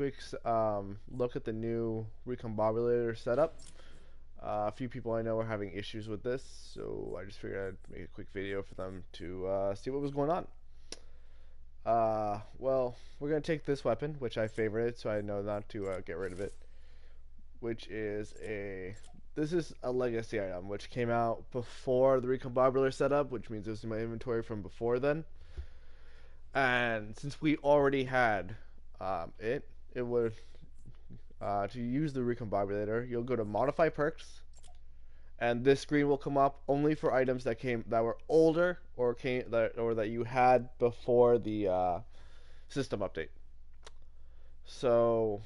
quick look at the new recombobulator setup. A few people I know are having issues with this, so I just figured I'd make a quick video for them to see what was going on. Well, we're going to take this weapon, which I favorited, so I know not to get rid of it, which is this is a legacy item, which came out before the recombobulator setup, which means it was in my inventory from before then. And since we already had it would to use the recombobulator, you'll go to modify perks, and this screen will come up only for items that were older or that you had before the system update. So,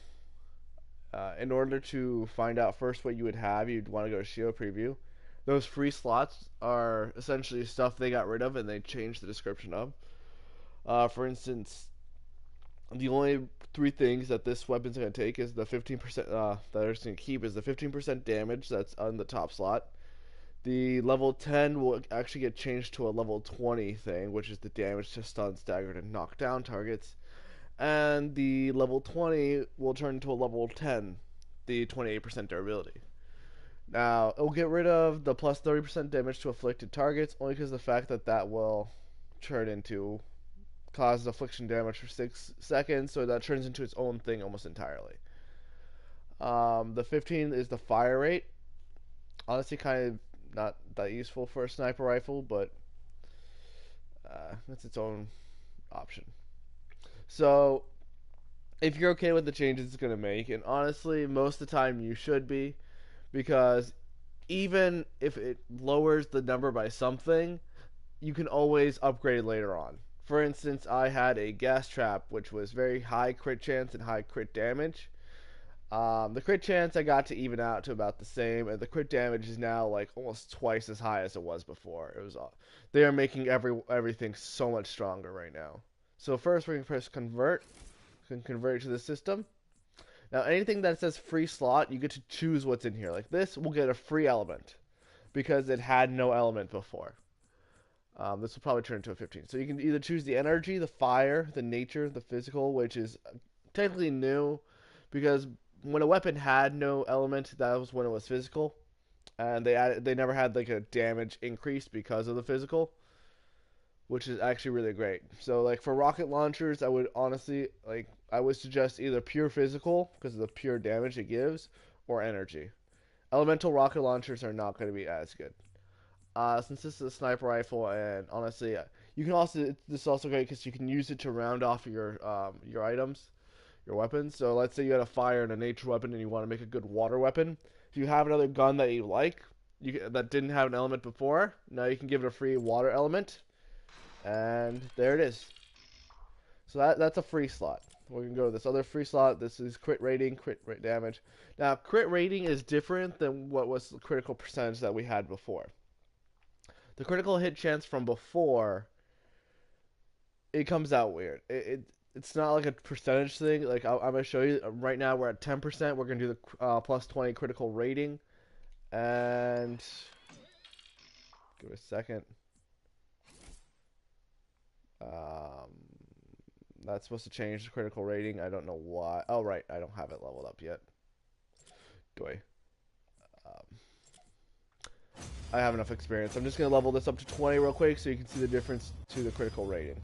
in order to find out first what you would have, you'd want to go to Shield Preview. Those free slots are essentially stuff they got rid of and they changed the description of. For instance, the only three things that this weapon's going to take is the 15% that it's going to keep is the 15% damage that's on the top slot. The level 10 will actually get changed to a level 20 thing, which is the damage to stun, staggered, and knock down targets. And the level 20 will turn into a level 10, the 28% durability. Now, it will get rid of the plus 30% damage to afflicted targets, only because of the fact that that will turn into causes affliction damage for 6 seconds, so that turns into its own thing almost entirely. The 15 is the fire rate. Honestly, kind of not that useful for a sniper rifle, but that's its own option. So, if you're okay with the changes it's going to make, and honestly, most of the time you should be, because even if it lowers the number by something, you can always upgrade later on. For instance, I had a gas trap, which was very high crit chance and high crit damage. The crit chance I got to even out to about the same, and the crit damage is now like almost twice as high as it was before. They are making everything so much stronger right now. So first we're gonna press convert, convert it to the system. Now anything that says free slot, you get to choose what's in here. Like this will get a free element because it had no element before. This will probably turn into a 15. So you can either choose the energy, the fire, the nature, the physical, which is technically new because when a weapon had no element, that was when it was physical, and they never had like a damage increase because of the physical, which is actually really great. So like for rocket launchers, I would suggest either pure physical because of the pure damage it gives, or energy. Elemental rocket launchers are not going to be as good. Since this is a sniper rifle, and honestly, you can also this is also great because you can use it to round off your items, your weapons. So let's say you had a fire and a nature weapon, and you want to make a good water weapon. If you have another gun that you like, that didn't have an element before, now you can give it a free water element, and there it is. So that's a free slot. We're gonna go to this other free slot. This is crit rating, crit rate damage. Now crit rating is different than what was the critical percentage that we had before. The critical hit chance from before, it comes out weird. It's not like a percentage thing. Like I'm gonna show you right now. We're at 10%. We're gonna do the plus 20 critical rating, and give it a second. That's supposed to change the critical rating. I don't know why. Oh right, I don't have it leveled up yet. Do I? I have enough experience. I'm just gonna level this up to 20 real quick so you can see the difference to the critical rating.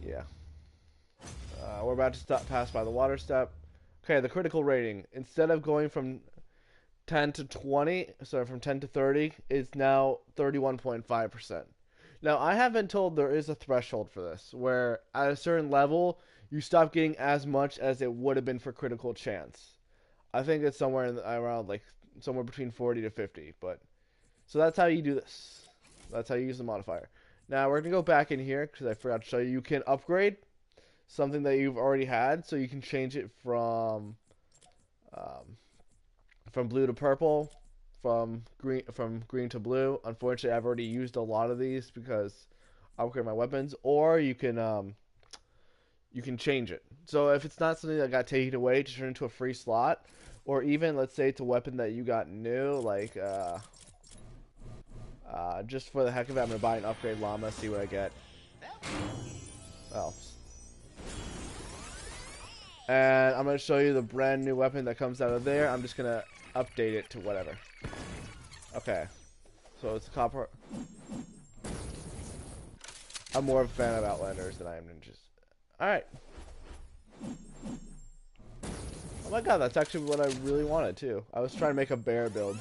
Yeah. We're about to pass by the water step. Okay, the critical rating. Instead of going from 10 to 20, sorry, from 10 to 30, it's now 31.5%. Now, I have been told there is a threshold for this, where at a certain level, you stop getting as much as it would have been for critical chance. I think it's around like somewhere between 40 to 50, but so that's how you do this. That's how you use the modifier. Now we're gonna go back in here because I forgot to show you. You can upgrade something that you've already had, so you can change it from blue to purple, from green to blue. Unfortunately, I've already used a lot of these because I upgrade my weapons. Or you can change it. So if it's not something that got taken away to turn into a free slot, or even let's say it's a weapon that you got new, like just for the heck of it, I'm gonna buy an upgrade llama, see what I get. Oh, and I'm gonna show you the brand new weapon that comes out of there. I'm just gonna update it to whatever. Okay, so it's copper. I'm more of a fan of Outlanders than I am ninjas. All right. Oh my god, that's actually what I really wanted too. I was trying to make a bear build.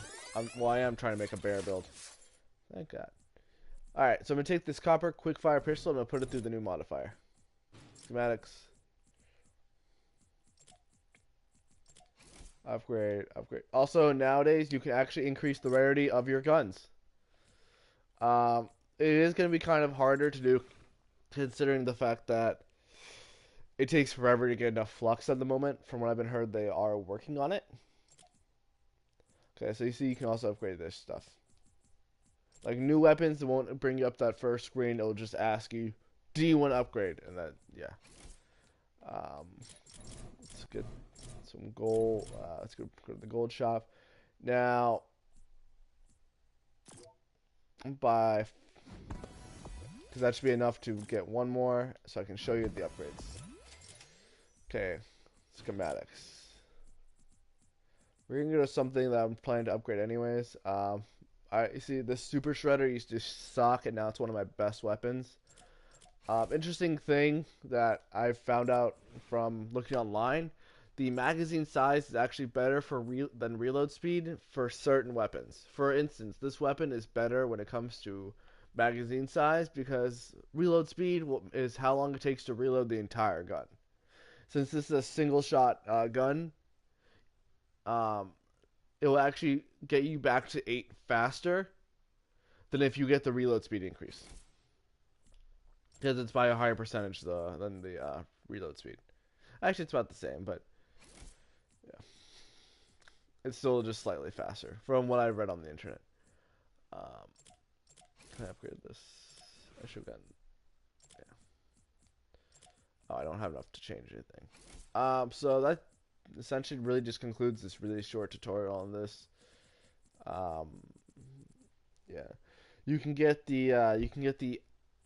Well, I am trying to make a bear build. Thank God. Alright, so I'm going to take this copper quickfire pistol and I'm going to put it through the new modifier. Schematics. Upgrade, upgrade. Also, nowadays, you can actually increase the rarity of your guns. It is going to be kind of harder to do, considering the fact that it takes forever to get enough flux at the moment. From what I've been heard, they are working on it. Okay, so you see you can also upgrade this stuff. Like new weapons, it won't bring you up that first screen. It'll just ask you, do you want to upgrade? And that, yeah. Let's get some gold. Let's go to the gold shop. Now, buy, because that should be enough to get one more, so I can show you the upgrades. Okay, schematics. We're gonna go to something that I'm planning to upgrade anyways. You see this super shredder used to suck, and now it's one of my best weapons. Interesting thing that I found out from looking online, the magazine size is actually better than reload speed for certain weapons. For instance, this weapon is better when it comes to magazine size because reload speed is how long it takes to reload the entire gun. Since this is a single shot gun, um, it will actually get you back to 8 faster than if you get the reload speed increase. Because it's by a higher percentage than the reload speed. Actually, it's about the same, but yeah. It's still just slightly faster from what I've read on the internet. Can I upgrade this? I should have gotten... Yeah. Oh, I don't have enough to change anything. So that essentially really just concludes this really short tutorial on this. Yeah, you can get the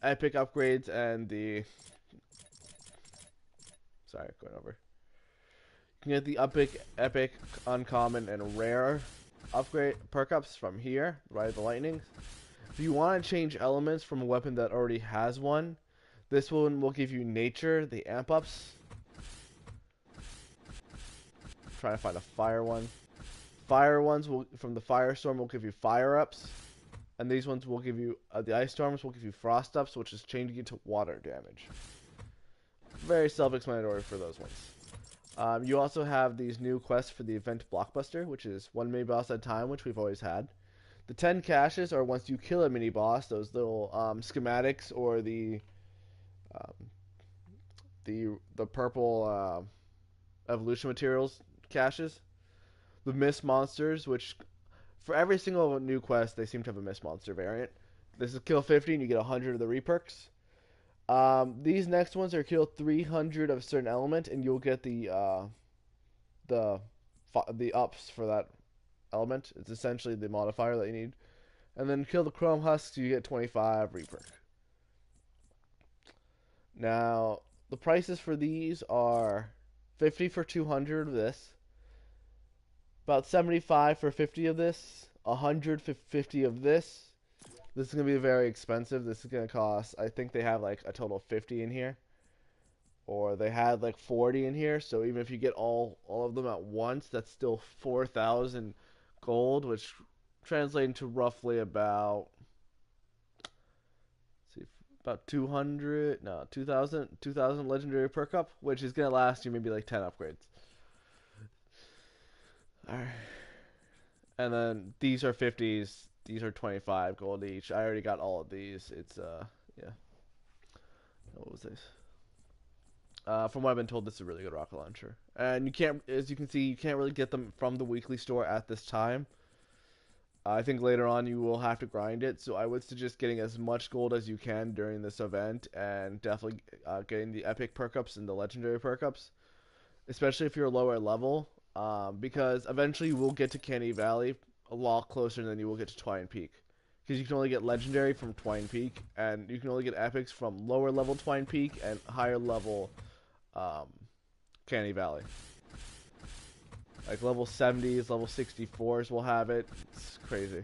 epic upgrades and the sorry, going over. You can get the epic, uncommon, and rare upgrade perk ups from here, right? The lightnings. If you want to change elements from a weapon that already has one, this one will give you nature, the amp ups. Trying to find a fire one. Fire ones will from the firestorm will give you fire ups, and these ones will give you the ice storms will give you frost ups, which is changing it to water damage. Very self-explanatory for those ones. You also have these new quests for the event blockbuster, which is one mini boss at a time, which we've always had. The 10 caches are once you kill a mini boss, those little schematics or the purple evolution materials caches. The Mist Monsters, which for every single new quest, they seem to have a Mist Monster variant. This is kill 50 and you get 100 of the reperks. These next ones are kill 300 of a certain element and you'll get the ups for that element. It's essentially the modifier that you need. And then kill the Chrome Husks, you get 25 reperk. Now, the prices for these are 50 for 200 of this. About 75 for 50 of this, 100 for 50 of this. This is going to be very expensive. This is going to cost, I think they have like a total of 50 in here. Or they had like 40 in here. So even if you get all of them at once, that's still 4,000 gold, which translates to roughly about, let's see, about 2,000 legendary perk up, which is going to last you maybe like 10 upgrades. Alright. And then these are 50s. These are 25 gold each. I already got all of these. It's, yeah. What was this? From what I've been told, this is a really good rocket launcher. And you can't, as you can see, you can't really get them from the weekly store at this time. I think later on you will have to grind it. So I would suggest getting as much gold as you can during this event. And definitely getting the epic perk ups and the legendary perk ups. Especially if you're lower level. because eventually you will get to Canny Valley a lot closer than you will get to Twine Peak. Because you can only get legendary from Twine Peak, and you can only get epics from lower level Twine Peak and higher level um, Canny Valley. Like level 70s, level 64s will have it. It's crazy.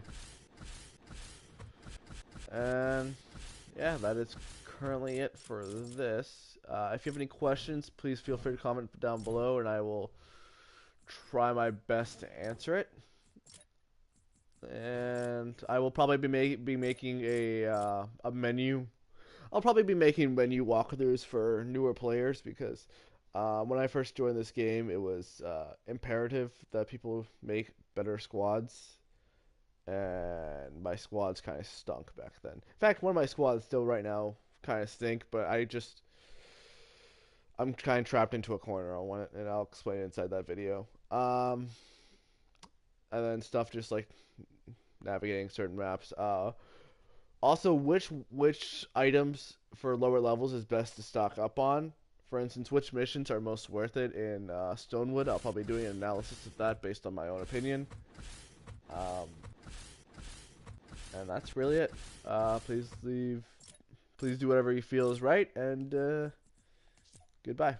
And yeah, that is currently it for this. If you have any questions, please feel free to comment down below, and I will try my best to answer it. And I will probably be making a menu. I'll probably be making menu walkthroughs for newer players because when I first joined this game, it was imperative that people make better squads, and my squads kind of stunk back then. In fact, one of my squads still right now kind of stink, but I'm kind of trapped into a corner. I want it, and I'll explain it inside that video. And then stuff just like navigating certain maps. Also, which items for lower levels is best to stock up on? For instance, which missions are most worth it in Stonewood? I'll probably be doing an analysis of that based on my own opinion. Um, and that's really it. Please do whatever you feel is right, and goodbye.